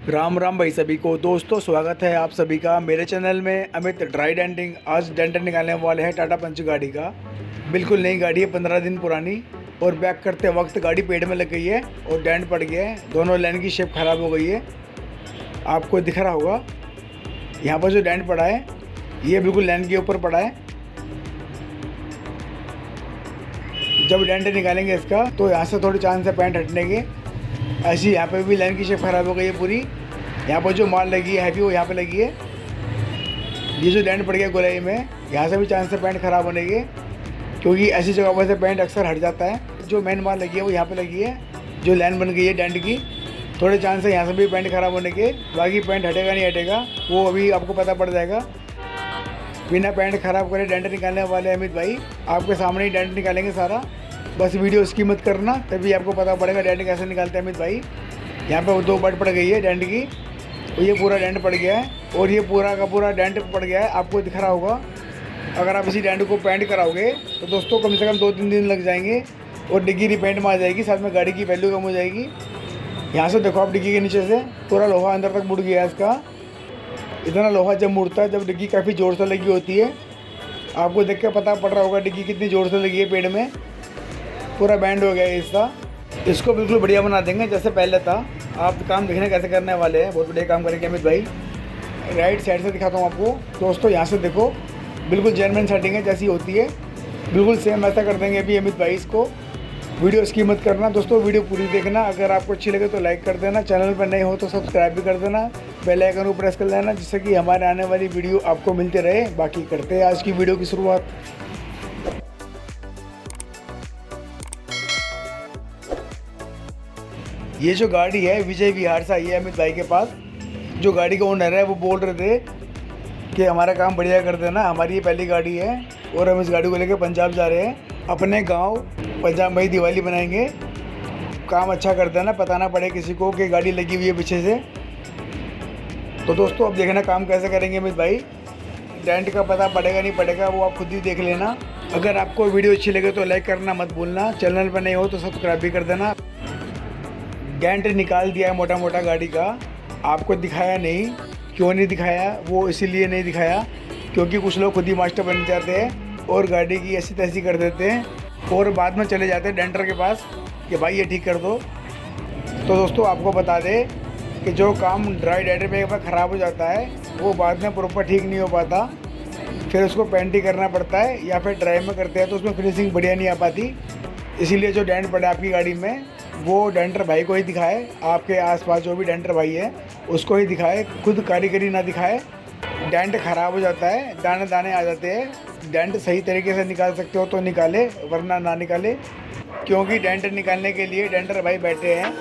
राम राम भाई सभी को। दोस्तों स्वागत है आप सभी का मेरे चैनल में। अमित ड्राई डेंटिंग आज डेंटर निकालने वाले हैं टाटा पंच गाड़ी का। बिल्कुल नई गाड़ी है, 15 दिन पुरानी। और बैक करते वक्त गाड़ी पेड़ में लग गई है और डेंट पड़ गया है। दोनों लाइन की शेप ख़राब हो गई है, आपको दिख रहा होगा। यहाँ पर जो डेंट पड़ा है ये बिल्कुल लाइन के ऊपर पड़ा है। जब डेंट निकालेंगे इसका तो यहाँ से थोड़ी चांस है पेंट हटने के। ऐसी यहाँ पे भी लाइन की शेप ख़राब हो गई है पूरी। यहाँ पर जो माल लगी है हैवी वो यहाँ पे लगी है। ये जो डेंट पड़ गया गोलाई में, यहाँ से भी चांस है पेंट ख़राब होने के, क्योंकि ऐसी जगह पर से पेंट अक्सर हट जाता है। जो मेन माल लगी है वो यहाँ पे लगी है। जो लाइन बन गई है डेंट की, थोड़े चांस है यहाँ से भी पेंट ख़राब होने के। बाकी पेंट हटेगा नहीं हटेगा वो अभी आपको पता पड़ जाएगा। बिना पेंट ख़राब करे डेंट निकालने वाले अमित भाई आपके सामने ही डेंट निकालेंगे सारा। बस वीडियो उसकी मत करना, तभी आपको पता पड़ेगा डेंट कैसे निकालते हैं अमित भाई। यहाँ पे 2 बट पड़ गई है डेंट की, तो ये पूरा डेंट पड़ गया है और ये पूरा का पूरा डेंट पड़ गया है, आपको दिख रहा होगा। अगर आप इसी डेंट को पेंट कराओगे तो दोस्तों कम से कम 2-3 दिन लग जाएंगे और डिग्गी रिपेंट में आ जाएगी, साथ में गाड़ी की वैल्यू कम हो जाएगी। यहाँ से देखो आप डिग्गी के नीचे से पूरा लोहा अंदर तक मुड़ गया है इसका। इतना लोहा जब मुड़ता है, जब डिग्गी काफ़ी ज़ोर से लगी होती है, आपको देख के पता पड़ रहा होगा डिग्गी कितनी ज़ोर से लगी है पेड़ में। पूरा बैंड हो गया है इसका। इसको बिल्कुल बढ़िया बना देंगे जैसे पहले था। आप काम देखने कैसे करने वाले हैं, बहुत बढ़िया काम करेंगे अमित भाई। राइट साइड से दिखाता हूँ आपको। दोस्तों यहाँ से देखो बिल्कुल जेन्युइन सेटिंग है जैसी होती है, बिल्कुल सेम ऐसा कर देंगे अभी अमित भाई इसको। वीडियो इसकी मत करना दोस्तों, वीडियो पूरी देखना। अगर आपको अच्छी लगे तो लाइक कर देना, चैनल पर नए हो तो सब्सक्राइब भी कर देना, बेल आइकन को प्रेस कर देना, जिससे कि हमारे आने वाली वीडियो आपको मिलते रहे। बाकी करते हैं आज की वीडियो की शुरुआत। ये जो गाड़ी है विजय विहार से आई है अमित भाई के पास। जो गाड़ी का ओनर है वो बोल रहे थे कि हमारा काम बढ़िया कर देना, हमारी ये पहली गाड़ी है और हम इस गाड़ी को लेकर पंजाब जा रहे हैं। अपने गांव पंजाब में ही दिवाली बनाएंगे। काम अच्छा कर देना, पता ना पड़े किसी को कि गाड़ी लगी हुई है पीछे से। तो दोस्तों अब देखना काम कैसे करेंगे अमित भाई। डेंट का पता पड़ेगा नहीं पड़ेगा वो आप खुद ही देख लेना। अगर आपको वीडियो अच्छी लगे तो लाइक करना मत भूलना, चैनल पर नहीं हो तो सब्सक्राइब भी कर देना। डेंट निकाल दिया है मोटा मोटा गाड़ी का, आपको दिखाया नहीं। क्यों नहीं दिखाया? वो इसीलिए नहीं दिखाया क्योंकि कुछ लोग खुद ही मास्टर बन जाते हैं और गाड़ी की ऐसी तैसी कर देते हैं और बाद में चले जाते हैं डेंटर के पास कि भाई ये ठीक कर दो। तो दोस्तों आपको बता दें कि जो काम ड्राई डेंटर पे ख़राब हो जाता है वो बाद में प्रॉपर ठीक नहीं हो पाता, फिर उसको पेंट ही करना पड़ता है या फिर ड्राई में करते हैं तो उसमें फिनिशिंग बढ़िया नहीं आ पाती। इसीलिए जो डेंट पड़ा आपकी गाड़ी में वो डेंटर भाई को ही दिखाए। आपके आसपास जो भी डेंटर भाई है उसको ही दिखाए, खुद कारीगरी ना दिखाए। डेंट ख़राब हो जाता है, दाने दाने आ जाते हैं। डेंट सही तरीके से निकाल सकते हो तो निकाले, वरना ना निकाले, क्योंकि डेंट निकालने के लिए डेंटर भाई बैठे हैं।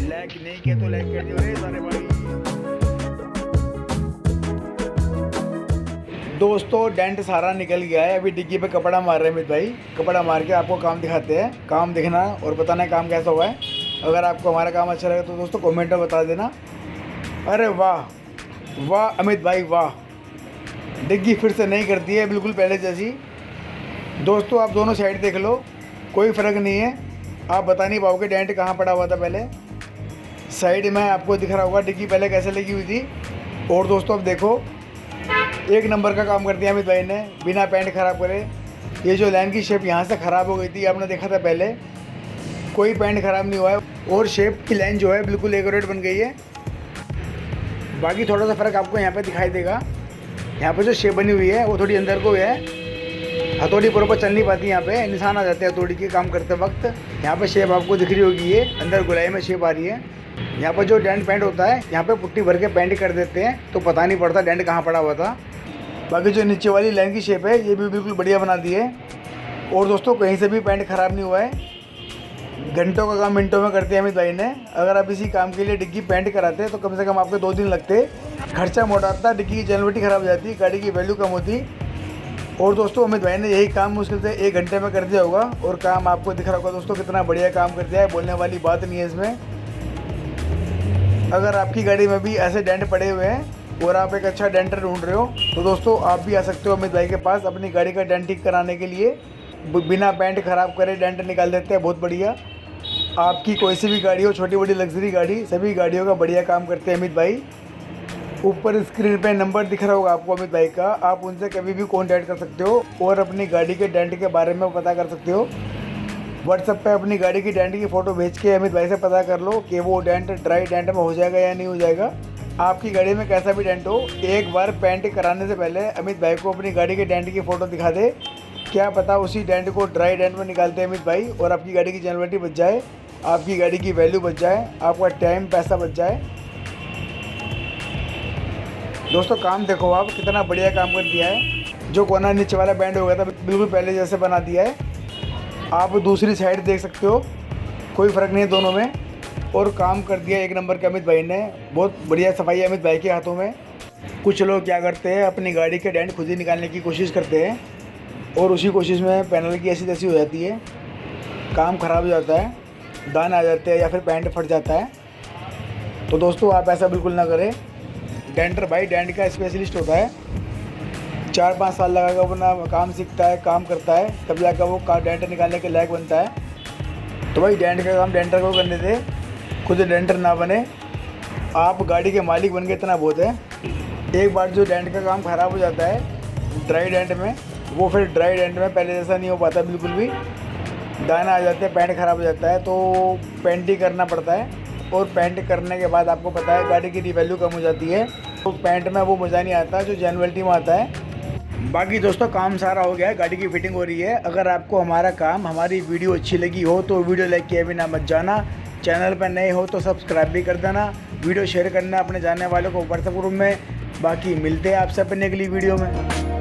लाइक नहीं किया तो लाइक कर दियो रे सारे भाई। दोस्तों डेंट सारा निकल गया है, अभी डिग्गी पे कपड़ा मार रहे हैं अमित भाई। कपड़ा मार के आपको काम दिखाते हैं, काम दिखना और बताना है काम कैसा हुआ है। अगर आपको हमारा काम अच्छा लगे तो दोस्तों कमेंट में बता देना। अरे वाह वाह अमित भाई वाह, डिग्गी फिर से नहीं करती है, बिल्कुल पहले जैसी। दोस्तों आप दोनों साइड देख लो, कोई फ़र्क नहीं है। आप बता नहीं पाओगे डेंट कहाँ पड़ा हुआ था पहले। साइड में आपको दिख रहा होगा डिग्गी पहले कैसे लगी हुई थी। और दोस्तों अब देखो, एक नंबर का काम कर दिया अमित भाई ने बिना पेंट ख़राब करे। ये जो लाइन की शेप यहाँ से ख़राब हो गई थी, आपने देखा था पहले, कोई पेंट ख़राब नहीं हुआ है। और शेप की लाइन जो है बिल्कुल एक्यूरेट बन गई है। बाकी थोड़ा सा फ़र्क आपको यहाँ पे दिखाई देगा। यहाँ पे जो शेप बनी हुई है वो थोड़ी अंदर को है, हथौड़ी प्रॉपर चल नहीं पाती, यहाँ पे निशान आ जाते हैं हथौड़ी के काम करते वक्त। यहाँ पे शेप आपको दिख रही होगी, ये अंदर गुलाई में शेप आ रही है। यहाँ पर जो डेंट पेंट होता है, यहाँ पे पुट्टी भर के पेंट कर देते हैं तो पता नहीं पड़ता डेंट कहाँ पड़ा हुआ था। बाकी जो नीचे वाली लाइन की शेप है ये भी बिल्कुल बढ़िया बना दी है। और दोस्तों कहीं से भी पेंट ख़राब नहीं हुआ है। घंटों का काम मिनटों में करते हैं अमित भाई ने। अगर आप इसी काम के लिए डिग्गी पेंट कराते तो कम से कम आपके 2 दिन लगते, खर्चा मोटा आता, डिग्गी की जनवटी ख़राब हो जाती, गाड़ी की वैल्यू कम होती। और दोस्तों अमित भाई ने यही काम मुश्किल से 1 घंटे में कर दिया होगा। और काम आपको दिख रहा होगा दोस्तों कितना बढ़िया काम कर दिया है, बोलने वाली बात नहीं है इसमें। अगर आपकी गाड़ी में भी ऐसे डेंट पड़े हुए हैं और आप एक अच्छा डेंटर ढूंढ रहे हो तो दोस्तों आप भी आ सकते हो अमित भाई के पास अपनी गाड़ी का डेंट ठीक कराने के लिए। बिना पेंट ख़राब करे डेंट निकाल देते हैं, बहुत बढ़िया। आपकी कोई सी भी गाड़ी हो, छोटी बड़ी लग्जरी गाड़ी, सभी गाड़ियों का बढ़िया काम करते हैं अमित भाई। ऊपर स्क्रीन पे नंबर दिख रहा होगा आपको अमित भाई का, आप उनसे कभी भी कॉन्टैक्ट कर सकते हो और अपनी गाड़ी के डेंट के बारे में पता कर सकते हो। व्हाट्सएप पे अपनी गाड़ी की डेंट की फ़ोटो भेज के अमित भाई से पता कर लो कि वो डेंट ड्राई डेंट में हो जाएगा या नहीं हो जाएगा। आपकी गाड़ी में कैसा भी डेंट हो, एक बार पेंट कराने से पहले अमित भाई को अपनी गाड़ी के डेंट की फ़ोटो दिखा दे। क्या पता उसी डेंट को ड्राई डेंट में निकालते हैं अमित भाई और आपकी गाड़ी की जनवटी बच जाए, आपकी गाड़ी की वैल्यू बच जाए, आपका टाइम पैसा बच जाए। दोस्तों काम देखो आप, कितना बढ़िया काम कर दिया है। जो कोना नीचे वाला बैंड हो गया था बिल्कुल पहले जैसे बना दिया है। आप दूसरी साइड देख सकते हो, कोई फ़र्क नहीं है दोनों में। और काम कर दिया 1 नंबर के अमित भाई ने, बहुत बढ़िया सफाई है अमित भाई के हाथों में। कुछ लोग क्या करते हैं, अपनी गाड़ी के डेंट खुद ही निकालने की कोशिश करते हैं और उसी कोशिश में पैनल की ऐसी तैसी हो जाती है, काम ख़राब हो जाता है, दाने आ जाते हैं या फिर पेंट फट जाता है। तो दोस्तों आप ऐसा बिल्कुल ना करें। डेंटर भाई डेंट का स्पेशलिस्ट होता है, 4-5 साल लगा कर अपना काम सीखता है, काम करता है, तब जाकर वो डेंट निकालने के लायक बनता है। तो भाई डेंट का काम डेंटर को करने दे, खुद डेंटर ना बने। आप गाड़ी के मालिक बन के इतना बहुत है। एक बार जो डेंट का काम ख़राब हो जाता है ड्राई डेंट में, वो फिर ड्राई डेंट में पहले जैसा नहीं हो पाता बिल्कुल भी। दाना आ जाते हैं, पेंट ख़राब हो जाता है, तो पेंट ही करना पड़ता है। और पेंट करने के बाद आपको पता है गाड़ी की वैल्यू कम हो जाती है, तो पेंट में वो मज़ा नहीं आता जो जेन्युइनिटी में आता है। बाकी दोस्तों काम सारा हो गया है, गाड़ी की फिटिंग हो रही है। अगर आपको हमारा काम, हमारी वीडियो अच्छी लगी हो तो वीडियो लाइक किए बिना मत जाना। चैनल पर नए हो तो सब्सक्राइब भी कर देना, वीडियो शेयर करना अपने जानने वालों को व्हाट्सएप ग्रुप में। बाकी मिलते हैं आपसे अपने अगली वीडियो में।